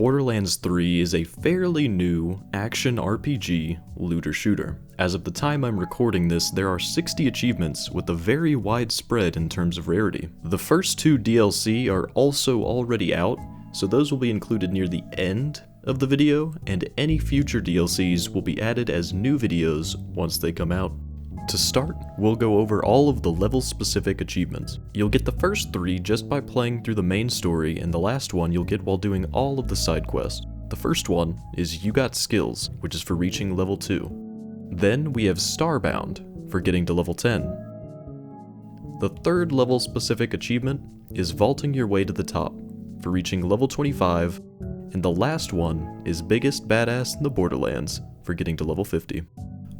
Borderlands 3 is a fairly new action RPG looter shooter. As of the time I'm recording this, there are 60 achievements with a very wide spread in terms of rarity. The first 2 DLC are also already out, so those will be included near the end of the video, and any future DLCs will be added as new videos once they come out. To start, we'll go over all of the level-specific achievements. You'll get the first 3 just by playing through the main story, and the last one you'll get while doing all of the side quests. The first one is You Got Skills, which is for reaching level 2. Then we have Starbound, for getting to level 10. The third level-specific achievement is Vaulting Your Way to the Top, for reaching level 25, and the last one is Biggest Badass in the Borderlands, for getting to level 50.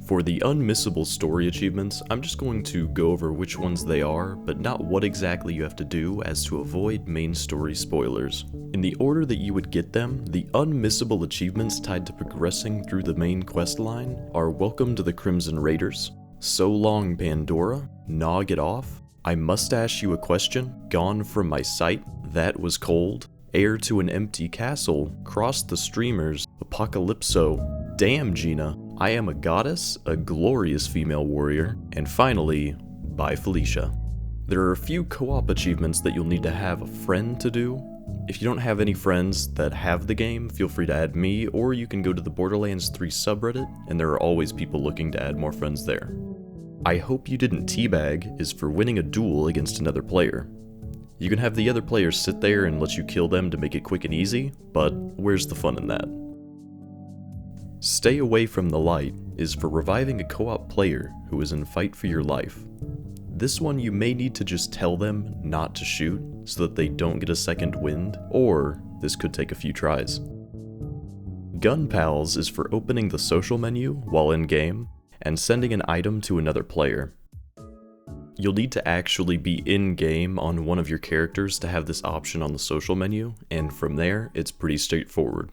For the unmissable story achievements, I'm just going to go over which ones they are, but not what exactly you have to do as to avoid main story spoilers. In the order that you would get them, the unmissable achievements tied to progressing through the main quest line are Welcome to the Crimson Raiders, So Long Pandora, Nog It Off, I Mustache You a Question, Gone From My Sight, That Was Cold, Heir to an Empty Castle, Cross the Streamers, Apocalypso, Damn Gina, I Am a Goddess, A Glorious Female Warrior, and finally, by Felicia. There are a few co-op achievements that you'll need to have a friend to do. If you don't have any friends that have the game, feel free to add me, or you can go to the Borderlands 3 subreddit, and there are always people looking to add more friends there. I Hope You Didn't Teabag is for winning a duel against another player. You can have the other players sit there and let you kill them to make it quick and easy, but where's the fun in that? Stay Away from the Light is for reviving a co-op player who is in fight for your life. This one you may need to just tell them not to shoot so that they don't get a second wind, or this could take a few tries. Gun Pals is for opening the social menu while in-game and sending an item to another player. You'll need to actually be in-game on one of your characters to have this option on the social menu, and from there, it's pretty straightforward.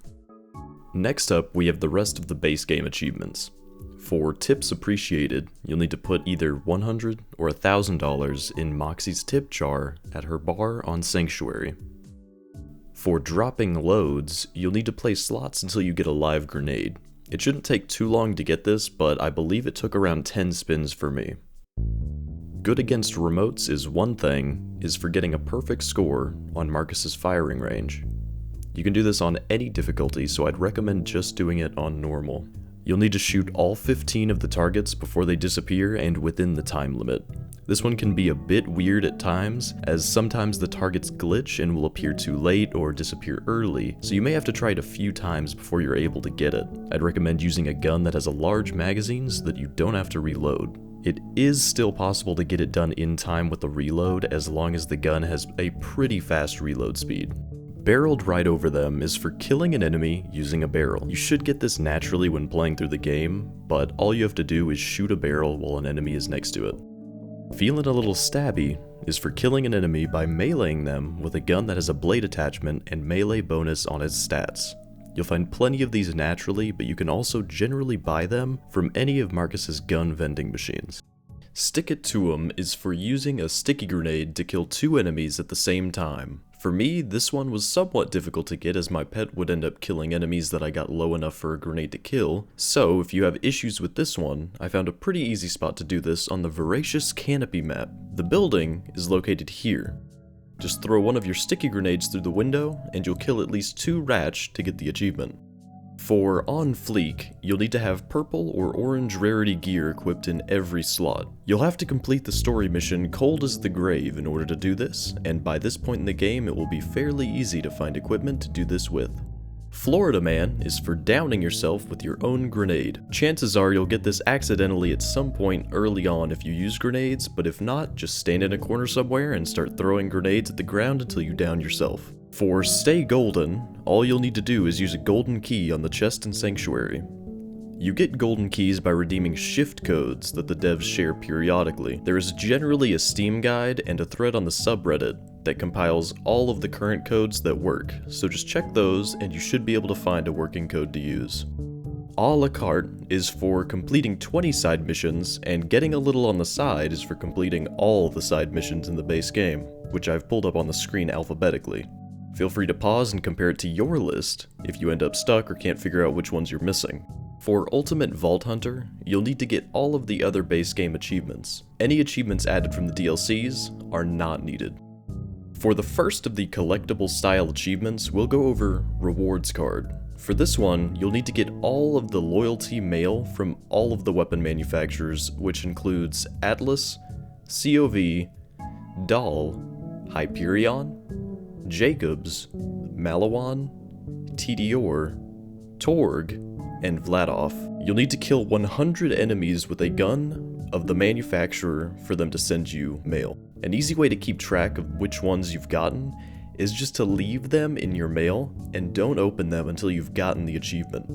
Next up, we have the rest of the base game achievements. For Tips Appreciated, you'll need to put either $100 or $1,000 in Moxie's tip jar at her bar on Sanctuary. For Dropping Loads, you'll need to play slots until you get a live grenade. It shouldn't take too long to get this, but I believe it took around 10 spins for me. Good Against Remotes is One Thing is for getting a perfect score on Marcus's firing range. You can do this on any difficulty, so I'd recommend just doing it on normal. You'll need to shoot all 15 of the targets before they disappear and within the time limit. This one can be a bit weird at times, as sometimes the targets glitch and will appear too late or disappear early, so you may have to try it a few times before you're able to get it. I'd recommend using a gun that has a large magazine so that you don't have to reload. It is still possible to get it done in time with the reload as long as the gun has a pretty fast reload speed. Barreled Right Over Them is for killing an enemy using a barrel. You should get this naturally when playing through the game, but all you have to do is shoot a barrel while an enemy is next to it. Feelin' a Little Stabby is for killing an enemy by meleeing them with a gun that has a blade attachment and melee bonus on its stats. You'll find plenty of these naturally, but you can also generally buy them from any of Marcus's gun vending machines. Stick It To 'Em is for using a sticky grenade to kill 2 enemies at the same time. For me, this one was somewhat difficult to get as my pet would end up killing enemies that I got low enough for a grenade to kill, so if you have issues with this one, I found a pretty easy spot to do this on the Voracious Canopy map. The building is located here. Just throw one of your sticky grenades through the window, and you'll kill at least 2 rats to get the achievement. For On Fleek, you'll need to have purple or orange rarity gear equipped in every slot. You'll have to complete the story mission Cold as the Grave in order to do this, and by this point in the game it will be fairly easy to find equipment to do this with. Florida Man is for downing yourself with your own grenade. Chances are you'll get this accidentally at some point early on if you use grenades, but if not, just stand in a corner somewhere and start throwing grenades at the ground until you down yourself. For Stay Golden, all you'll need to do is use a golden key on the chest in Sanctuary. You get golden keys by redeeming shift codes that the devs share periodically. There is generally a Steam guide and a thread on the subreddit that compiles all of the current codes that work, so just check those and you should be able to find a working code to use. A la carte is for completing 20 side missions, and getting a little on the side is for completing all the side missions in the base game, which I've pulled up on the screen alphabetically. Feel free to pause and compare it to your list if you end up stuck or can't figure out which ones you're missing. For Ultimate Vault Hunter, you'll need to get all of the other base game achievements. Any achievements added from the DLCs are not needed. For the first of the collectible style achievements, we'll go over Rewards Card. For this one, you'll need to get all of the loyalty mail from all of the weapon manufacturers, which includes Atlas, COV, Dahl, Hyperion, Jacobs, Malawan, Tedior, Torg, and Vladov. You'll need to kill 100 enemies with a gun of the manufacturer for them to send you mail. An easy way to keep track of which ones you've gotten is just to leave them in your mail and don't open them until you've gotten the achievement.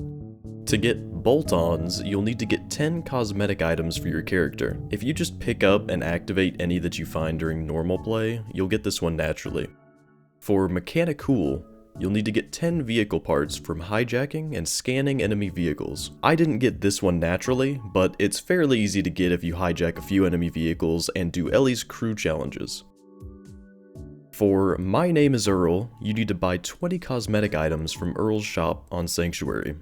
To get Bolt-Ons, you'll need to get 10 cosmetic items for your character. If you just pick up and activate any that you find during normal play, you'll get this one naturally. For Mechani-cool, you'll need to get 10 vehicle parts from hijacking and scanning enemy vehicles. I didn't get this one naturally, but it's fairly easy to get if you hijack a few enemy vehicles and do Ellie's crew challenges. For My Name is Earl, you need to buy 20 cosmetic items from Earl's shop on Sanctuary.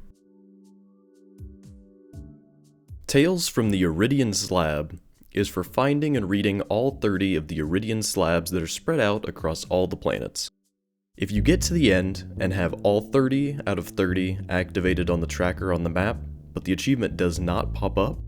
Tales from the Eridian Slab is for finding and reading all 30 of the Eridian slabs that are spread out across all the planets. If you get to the end and have all 30 out of 30 activated on the tracker on the map, but the achievement does not pop up,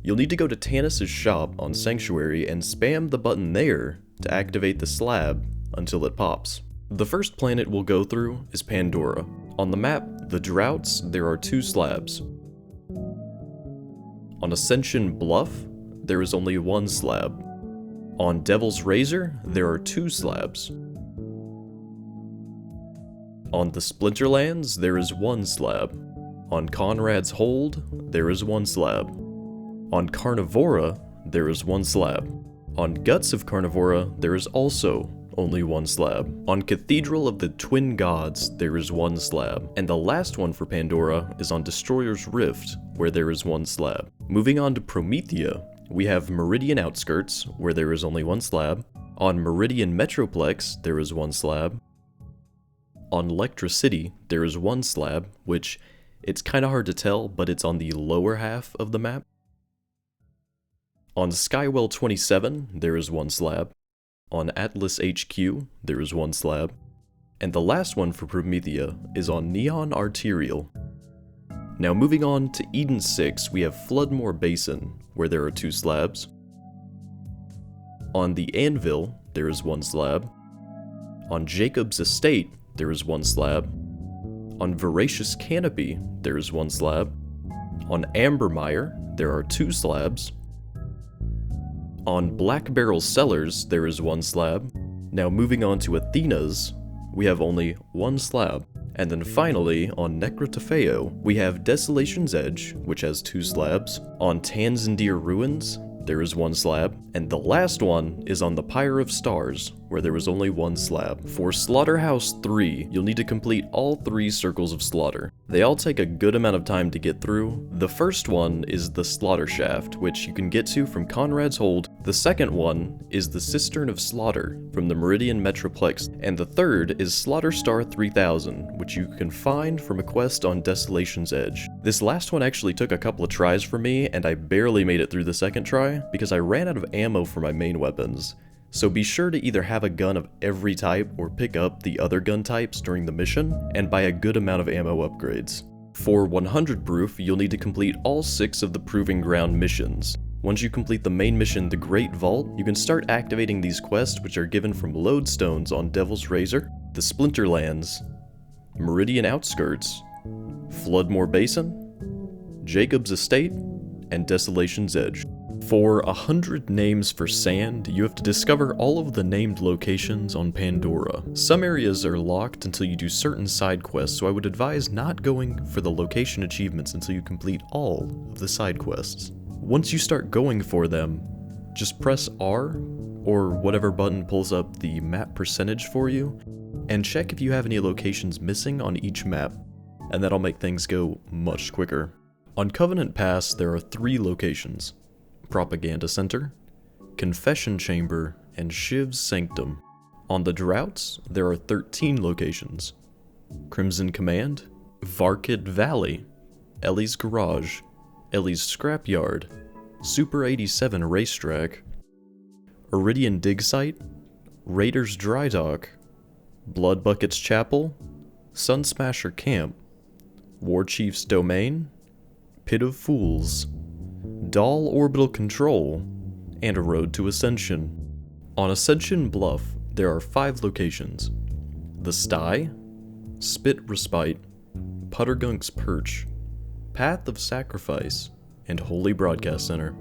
you'll need to go to Tanis' shop on Sanctuary and spam the button there to activate the slab until it pops. The first planet we'll go through is Pandora. On the map, the Droughts, there are 2 slabs. On Ascension Bluff, there is only 1 slab. On Devil's Razor, there are 2 slabs. On the Splinterlands, there is 1 slab. On Conrad's Hold, there is 1 slab. On Carnivora, there is 1 slab. On Guts of Carnivora, there is also only 1 slab. On Cathedral of the Twin Gods, there is 1 slab. And the last one for Pandora is on Destroyer's Rift, where there is 1 slab. Moving on to Promethea, we have Meridian Outskirts, where there is only 1 slab. On Meridian Metroplex, there is 1 slab. On Electra City, there is 1 slab, which it's kinda hard to tell, but it's on the lower half of the map. On Skywell 27, there is 1 slab. On Atlas HQ, there is 1 slab. And the last one for Promethea is on Neon Arterial. Now moving on to Eden 6, we have Floodmore Basin, where there are 2 slabs. On the Anvil, there is 1 slab. On Jacob's Estate, there is 1 slab. On Voracious Canopy, there is 1 slab. On Ambermire, there are 2 slabs. On Black Barrel Cellars, there is 1 slab. Now moving on to Athena's, we have only 1 slab. And then finally, on Necrotafeo, we have Desolation's Edge, which has 2 slabs. On Tanzandir Ruins, there is 1 slab. And the last one is on the Pyre of Stars, where there was only 1 slab. For Slaughterhouse 3, you'll need to complete all 3 circles of slaughter. They all take a good amount of time to get through. The first one is the Slaughter Shaft, which you can get to from Conrad's Hold. The second one is the Cistern of Slaughter from the Meridian Metroplex. And the third is Slaughter Star 3000, which you can find from a quest on Desolation's Edge. This last one actually took a couple of tries for me, and I barely made it through the second try because I ran out of ammo for my main weapons. So be sure to either have a gun of every type or pick up the other gun types during the mission, and buy a good amount of ammo upgrades. For 100 proof, you'll need to complete all 6 of the Proving Ground missions. Once you complete the main mission, the Great Vault, you can start activating these quests, which are given from Lodestones on Devil's Razor, the Splinterlands, Meridian Outskirts, Floodmore Basin, Jacob's Estate, and Desolation's Edge. For 100 names for sand, you have to discover all of the named locations on Pandora. Some areas are locked until you do certain side quests, so I would advise not going for the location achievements until you complete all of the side quests. Once you start going for them, just press R, or whatever button pulls up the map percentage for you, and check if you have any locations missing on each map, and that'll make things go much quicker. On Covenant Pass, there are 3 locations: Propaganda Center, Confession Chamber, and Shiv's Sanctum. On the Droughts, there are 13 locations: Crimson Command, Varkid Valley, Ellie's Garage, Ellie's Scrapyard, Super 87 Racetrack, Eridian Dig Site, Raiders Dry Dock, Blood Buckets Chapel, Sun Smasher Camp, War Chief's Domain, Pit of Fools, Doll Orbital Control, and a Road to Ascension. On Ascension Bluff, there are 5 locations: The Sty, Spit Respite, Puttergunk's Perch, Path of Sacrifice, and Holy Broadcast Center.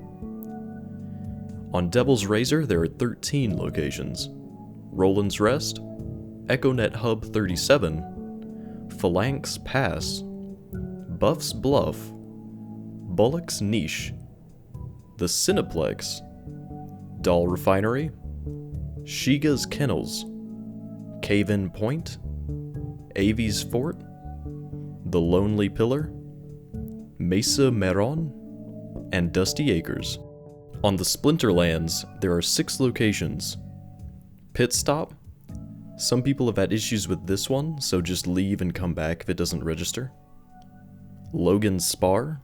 On Devil's Razor, there are 13 locations: Roland's Rest, EchoNet Hub 37, Phalanx Pass, Buff's Bluff, Bullock's Niche, the Cineplex, Doll Refinery, Shiga's Kennels, Cave-In Point, Avi's Fort, The Lonely Pillar, Mesa Meron, and Dusty Acres. On the Splinterlands, there are 6 locations: Pit Stop. Some people have had issues with this one, so just leave and come back if it doesn't register. Logan's Spar,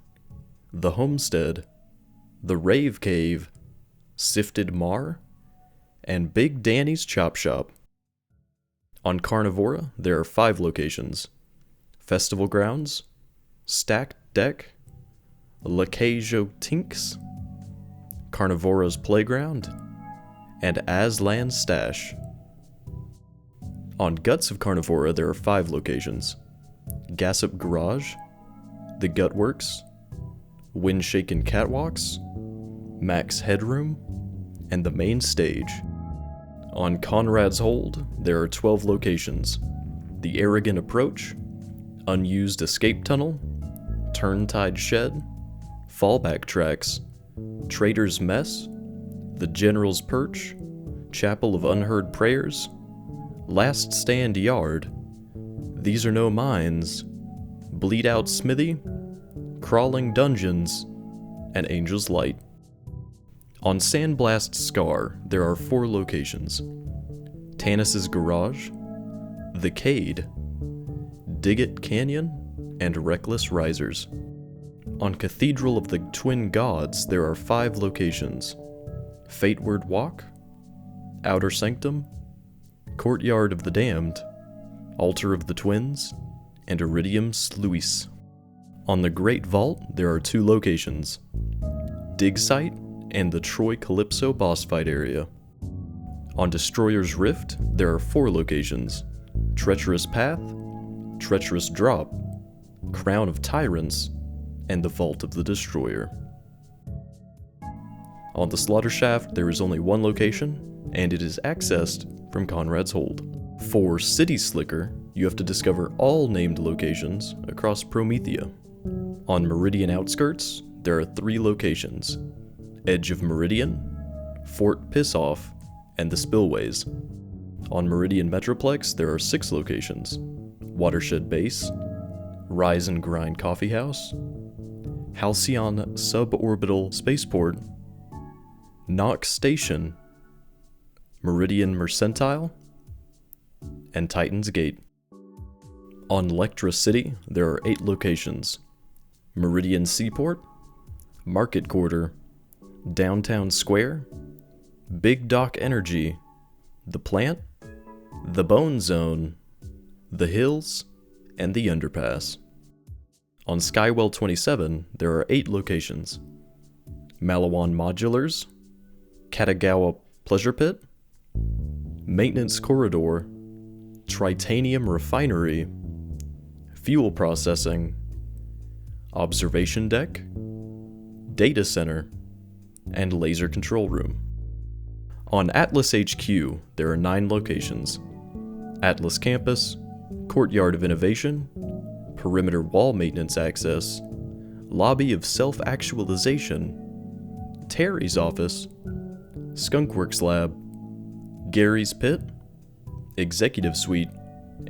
The Homestead, The Rave Cave, Sifted Mar, and Big Danny's Chop Shop. On Carnivora, there are 5 locations: Festival Grounds, Stacked Deck, Lacajo Tinks, Carnivora's Playground, and Aslan's Stash. On Guts of Carnivora, there are 5 locations: Gassop Garage, The Gutworks, Windshaken Catwalks, Max Headroom, and the Main Stage. On Conrad's Hold, there are 12 locations: The Arrogant Approach, Unused Escape Tunnel, Turntide Shed, Fallback Tracks, Trader's Mess, The General's Perch, Chapel of Unheard Prayers, Last Stand Yard, These Are No Mines, Bleed Out Smithy, Crawling Dungeons, and Angel's Light. On Sandblast Scar, there are 4 locations: Tanis's Garage, The Cade, Diggit Canyon, and Reckless Risers. On Cathedral of the Twin Gods, there are 5 locations: Fateward Walk, Outer Sanctum, Courtyard of the Damned, Altar of the Twins, and Iridium Sluice. On the Great Vault, there are 2 locations: Dig Site and the Troy Calypso boss fight area. On Destroyer's Rift, there are 4 locations: Treacherous Path, Treacherous Drop, Crown of Tyrants, and the Vault of the Destroyer. On the Slaughter Shaft, there is only 1 location, and it is accessed from Conrad's Hold. For City Slicker, you have to discover all named locations across Promethea. On Meridian Outskirts, there are 3 locations: Edge of Meridian, Fort Pissoff, and the Spillways. On Meridian Metroplex, there are 6 locations: Watershed Base, Rise and Grind Coffee House, Halcyon Suborbital Spaceport, Nox Station, Meridian Mercantile, and Titan's Gate. On Lectra City, there are 8 locations: Meridian Seaport, Market Quarter, Downtown Square, Big Dock Energy, The Plant, The Bone Zone, The Hills, and The Underpass. On Skywell 27, there are 8 locations: Malawan Modulars, Katagawa Pleasure Pit, Maintenance Corridor, Tritanium Refinery, Fuel Processing, Observation Deck, Data Center, and Laser Control Room. On Atlas HQ, there are 9 locations: Atlas Campus, Courtyard of Innovation, Perimeter Wall Maintenance Access, Lobby of Self-Actualization, Terry's Office, Skunkworks Lab, Gary's Pit, Executive Suite,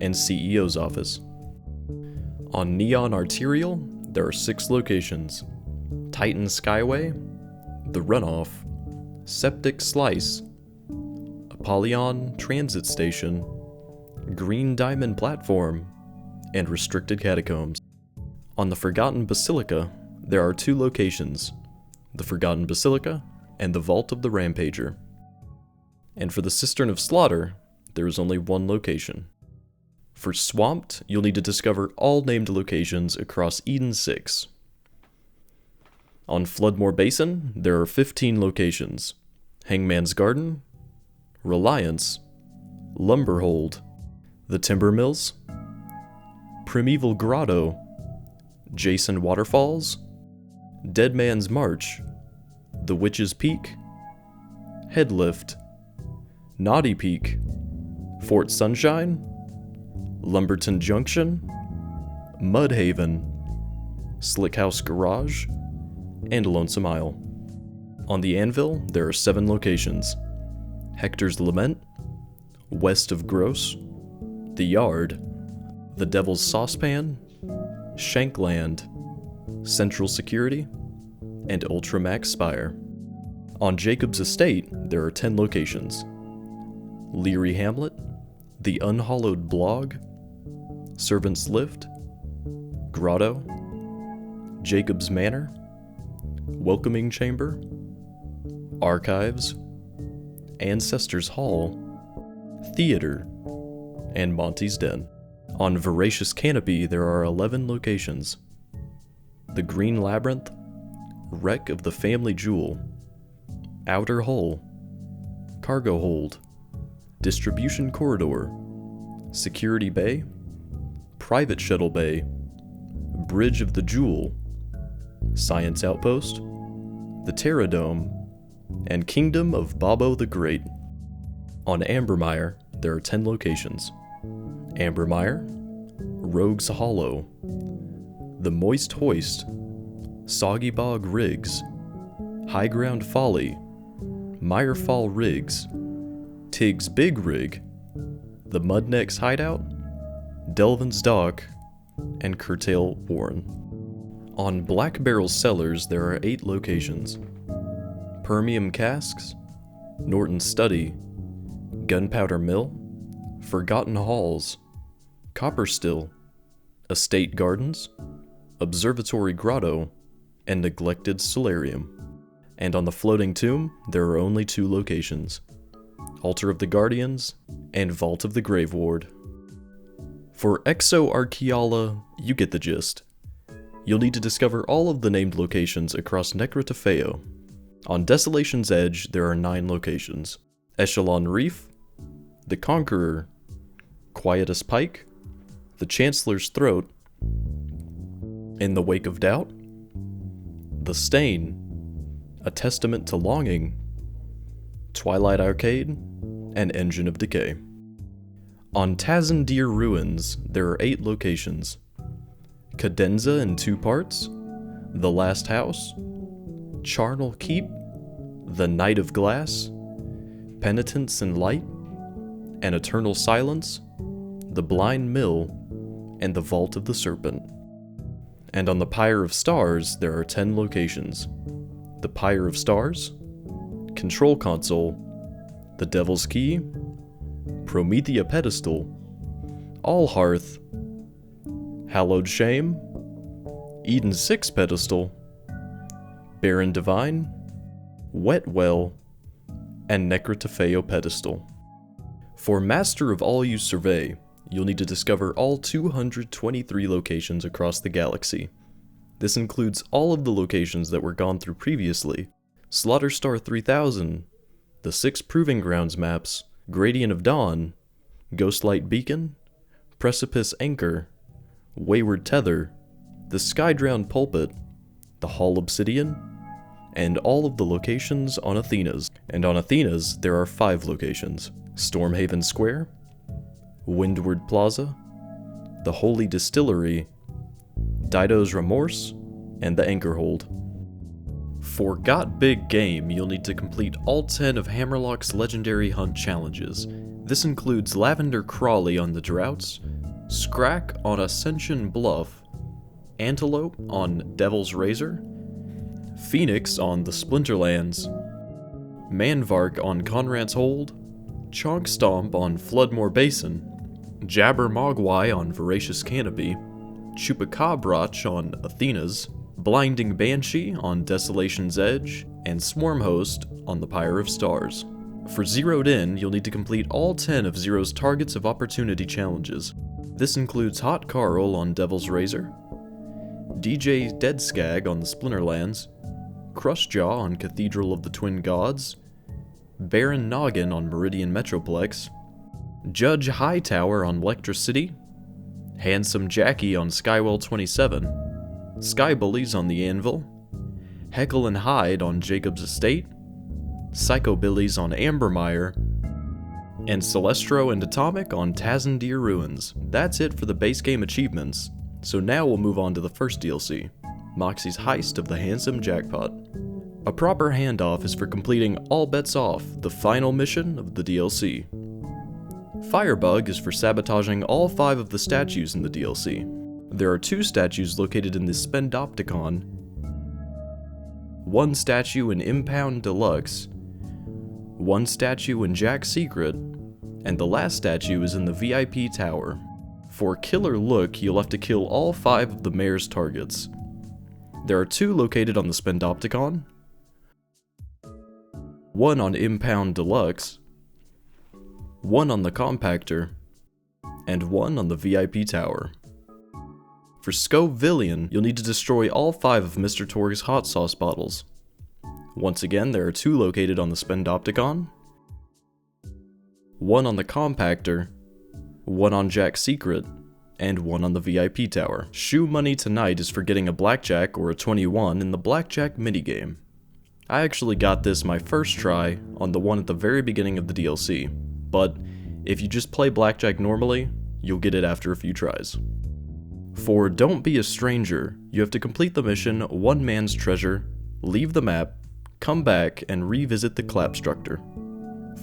and CEO's Office. On Neon Arterial, there are 6 locations: Titan Skyway, The Runoff, Septic Slice, Polyon Transit Station, Green Diamond Platform, and Restricted Catacombs. On the Forgotten Basilica, there are 2 locations, the Forgotten Basilica and the Vault of the Rampager. And for the Cistern of Slaughter, there is only 1 location. For Swamped, you'll need to discover all named locations across Eden 6. On Floodmore Basin, there are 15 locations: Hangman's Garden, Reliance, Lumberhold, the Timber Mills, Primeval Grotto, Jason Waterfalls, Dead Man's March, the Witch's Peak, Headlift, Naughty Peak, Fort Sunshine, Lumberton Junction, Mudhaven, Slickhouse Garage, and Lonesome Isle. On the Anvil, there are 7 locations: Hector's Lament, West of Gross, The Yard, The Devil's Saucepan, Shankland, Central Security, and Ultramax Spire. On Jacob's Estate, there are 10 locations: Leary Hamlet, The Unhallowed Blog, Servant's Lift, Grotto, Jacob's Manor, Welcoming Chamber, Archives, Ancestors Hall, Theater, and Monty's Den. On Voracious Canopy, there are 11 locations: The Green Labyrinth, Wreck of the Family Jewel, Outer Hull, Cargo Hold, Distribution Corridor, Security Bay, Private Shuttle Bay, Bridge of the Jewel, Science Outpost, the Terradome, and Kingdom of Bobo the Great. On Ambermire, there are 10 locations: Ambermire, Rogue's Hollow, The Moist Hoist, Soggy Bog Rigs, High Ground Folly, Mirefall Rigs, Tig's Big Rig, The Mudneck's Hideout, Delvin's Dock, and Curtail Warren. On Black Barrel Cellars, there are 8 locations: Permium Casks, Norton's Study, Gunpowder Mill, Forgotten Halls, Copperstill, Estate Gardens, Observatory Grotto, and Neglected Solarium. And on the Floating Tomb, there are only 2 locations: Altar of the Guardians and Vault of the Grave Ward. For Exoarchaeolo, you get the gist. You'll need to discover all of the named locations across Necrotafeo. On Desolation's Edge, there are 9 locations: Echelon Reef, the Conqueror, Quietus Pike, the Chancellor's Throat, In the Wake of Doubt, the Stain, A Testament to Longing, Twilight Arcade, and Engine of Decay. On Tazendir Ruins, there are 8 locations: Cadenza in 2 parts, The Last House, Charnel Keep, The Night of Glass, Penitence and Light, and Eternal Silence, The Blind Mill, and the Vault of the Serpent. And on the Pyre of Stars, there are 10 locations: the Pyre of Stars, Control Console, the Devil's Key, Promethea Pedestal, All Hearth, Hallowed Shame, Eden 6 Pedestal, Baron Divine, Wet Well, and Necrotafeo Pedestal. For Master of All You Survey, you'll need to discover all 223 locations across the galaxy. This includes all of the locations that were gone through previously: Slaughter 3000, the 6 Proving Grounds maps, Gradient of Dawn, Ghostlight Beacon, Precipice Anchor, Wayward Tether, the Skydrown Pulpit, the Hall Obsidian, and all of the locations on Athena's. And on Athena's, there are 5 locations: Stormhaven Square, Windward Plaza, the Holy Distillery, Dido's Remorse, and the Anchorhold. For Got Big Game, you'll need to complete all 10 of Hammerlock's Legendary Hunt challenges. This includes Lavender Crawley on the Droughts, Scrack on Ascension Bluff, Antelope on Devil's Razor, Phoenix on the Splinterlands, Manvark on Conrad's Hold, Chonk Stomp on Floodmore Basin, Jabber Mogwai on Voracious Canopy, Chupacabra on Athena's, Blinding Banshee on Desolation's Edge, and Swarm Host on the Pyre of Stars. For Zer0ed In, you'll need to complete all 10 of Zero's Targets of Opportunity challenges. This includes Hot Carl on Devil's Razor, DJ Dead Skag on the Splinterlands, Crushjaw on Cathedral of the Twin Gods, Baron Noggin on Meridian Metroplex, Judge Hightower on Electricity, Handsome Jackie on Skywell 27, Sky Bullies on the Anvil, Heckle and Hyde on Jacob's Estate, Psycho Billies on Ambermire, and Celestro and Atomic on Tazendir Ruins. That's it for the base game achievements, so now we'll move on to the first DLC, Moxie's Heist of the Handsome Jackpot. A proper handoff is for completing All Bets Off, the final mission of the DLC. Firebug is for sabotaging all 5 of the statues in the DLC. There are 2 statues located in the Spendopticon, 1 statue in Impound Deluxe, 1 statue in Jack's Secret, and the last statue is in the VIP Tower. For Killer Look, you'll have to kill all 5 of the mayor's targets. There are 2 located on the Spendopticon, 1 on Impound Deluxe, 1 on the Compactor, and 1 on the VIP Tower. For Scovillain, you'll need to destroy all 5 of Mr. Torg's hot sauce bottles. Once again, there are 2 located on the Spendopticon, 1 on the Compactor, 1 on Jack's Secret, and 1 on the VIP Tower. Shoe Money tonight is for getting a blackjack or a 21 in the blackjack minigame. I actually got this my first try on the one at the very beginning of the DLC, but if you just play blackjack normally, you'll get it after a few tries. For Don't Be a Stranger, you have to complete the mission One Man's Treasure, leave the map, come back, and revisit the Clapstructor.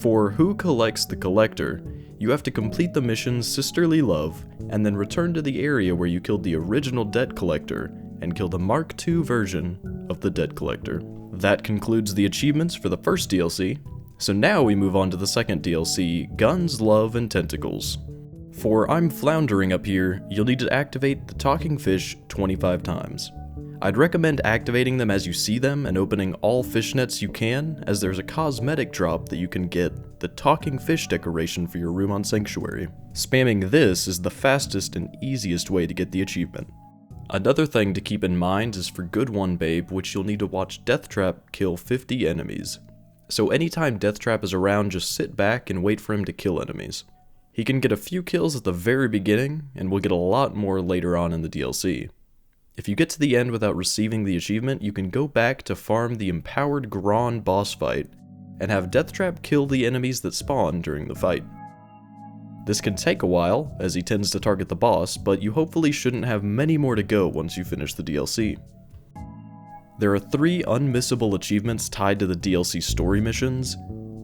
For Who Collects the Collector, you have to complete the mission Sisterly Love, and then return to the area where you killed the original Debt Collector, and kill the Mark II version of the Debt Collector. That concludes the achievements for the first DLC, so now we move on to the second DLC, Guns, Love, and Tentacles. For I'm Floundering Up Here, you'll need to activate the talking fish 25 times. I'd recommend activating them as you see them and opening all fishnets you can, as there's a cosmetic drop that you can get, the talking fish decoration for your room on Sanctuary. Spamming this is the fastest and easiest way to get the achievement. Another thing to keep in mind is for Good One Babe, which you'll need to watch Deathtrap kill 50 enemies. So anytime Deathtrap is around, just sit back and wait for him to kill enemies. He can get a few kills at the very beginning, and will get a lot more later on in the DLC. If you get to the end without receiving the achievement, you can go back to farm the Empowered Gron boss fight, and have Deathtrap kill the enemies that spawn during the fight. This can take a while, as he tends to target the boss, but you hopefully shouldn't have many more to go once you finish the DLC. There are 3 unmissable achievements tied to the DLC story missions.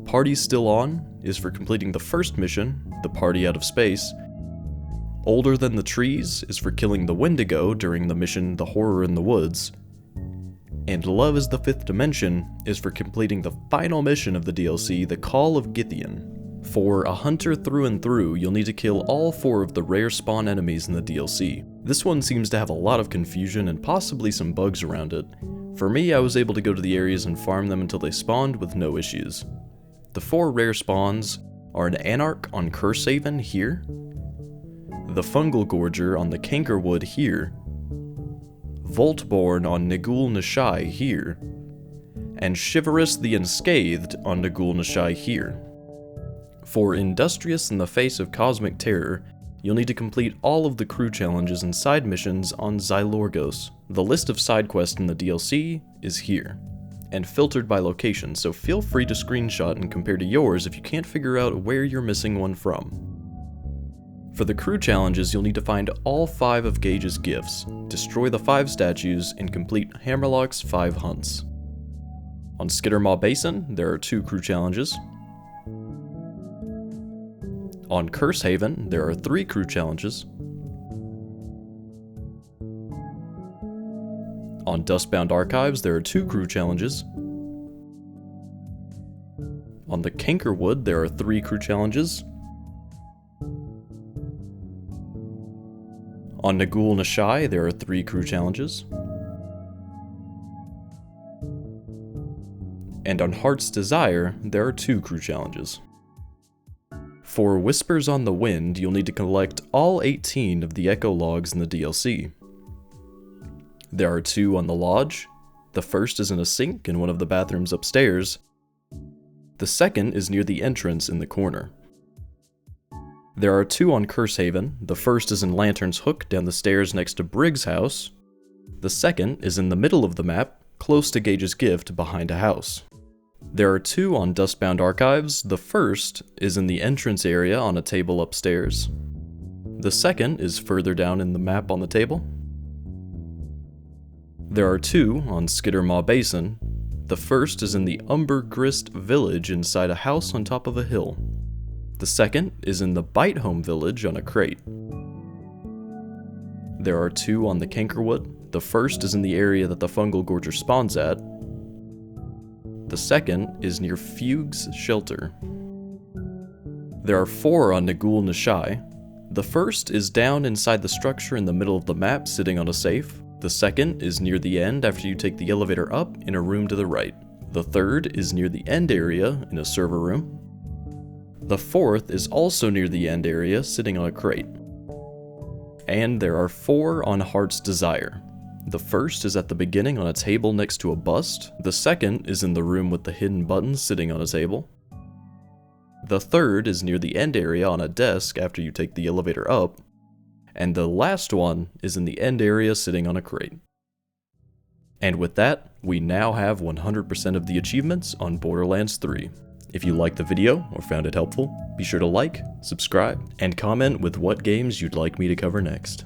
Party Still On is for completing the first mission, the Party Out of Space. Older Than the Trees is for killing the Wendigo during the mission The Horror in the Woods. And Love is the Fifth Dimension is for completing the final mission of the DLC, The Call of Githian. For A Hunter Through and Through, you'll need to kill all 4 of the rare spawn enemies in the DLC. This one seems to have a lot of confusion and possibly some bugs around it. For me, I was able to go to the areas and farm them until they spawned with no issues. The 4 rare spawns are an Anarch on Cursehaven here, the Fungal Gorger on the Cankerwood here, Voltborn on Nagul Nashai here, and Chivalrous the Unscathed on Nagul Nashai here. For Industrious in the Face of Cosmic Terror, you'll need to complete all of the crew challenges and side missions on Xylorgos. The list of side quests in the DLC is here, and filtered by location, so feel free to screenshot and compare to yours if you can't figure out where you're missing one from. For the crew challenges, you'll need to find all 5 of Gage's gifts, destroy the 5 statues, and complete Hammerlock's 5 hunts. On Skittermaw Basin, there are 2 crew challenges. On Cursehaven, there are 3 crew challenges. On Dustbound Archives, there are 2 crew challenges. On the Cankerwood, there are 3 crew challenges. On Nagul-Nashai, there are 3 crew challenges. And on Heart's Desire, there are 2 crew challenges. For Whispers on the Wind, you'll need to collect all 18 of the echo logs in the DLC. There are 2 on the Lodge. The first is in a sink in one of the bathrooms upstairs. The second is near the entrance in the corner. There are 2 on Cursehaven. The first is in Lantern's Hook down the stairs next to Briggs' house. The second is in the middle of the map, close to Gage's gift behind a house. There are 2 on Dustbound Archives. The first is in the entrance area on a table upstairs. The second is further down in the map on the table. There are 2 on Skittermaw Basin. The first is in the Umbergrist village inside a house on top of a hill. The second is in the Bitehome village on a crate. There are 2 on the Cankerwood. The first is in the area that the Fungal Gorger spawns at. The second is near Fugue's shelter. There are 4 on Nagul-Nashai. The first is down inside the structure in the middle of the map sitting on a safe. The second is near the end after you take the elevator up in a room to the right. The third is near the end area in a server room. The fourth is also near the end area sitting on a crate. And there are 4 on Heart's Desire. The first is at the beginning on a table next to a bust. The second is in the room with the hidden buttons sitting on a table. The third is near the end area on a desk after you take the elevator up. And the last one is in the end area sitting on a crate. And with that, we now have 100% of the achievements on Borderlands 3. If you liked the video or found it helpful, be sure to like, subscribe, and comment with what games you'd like me to cover next.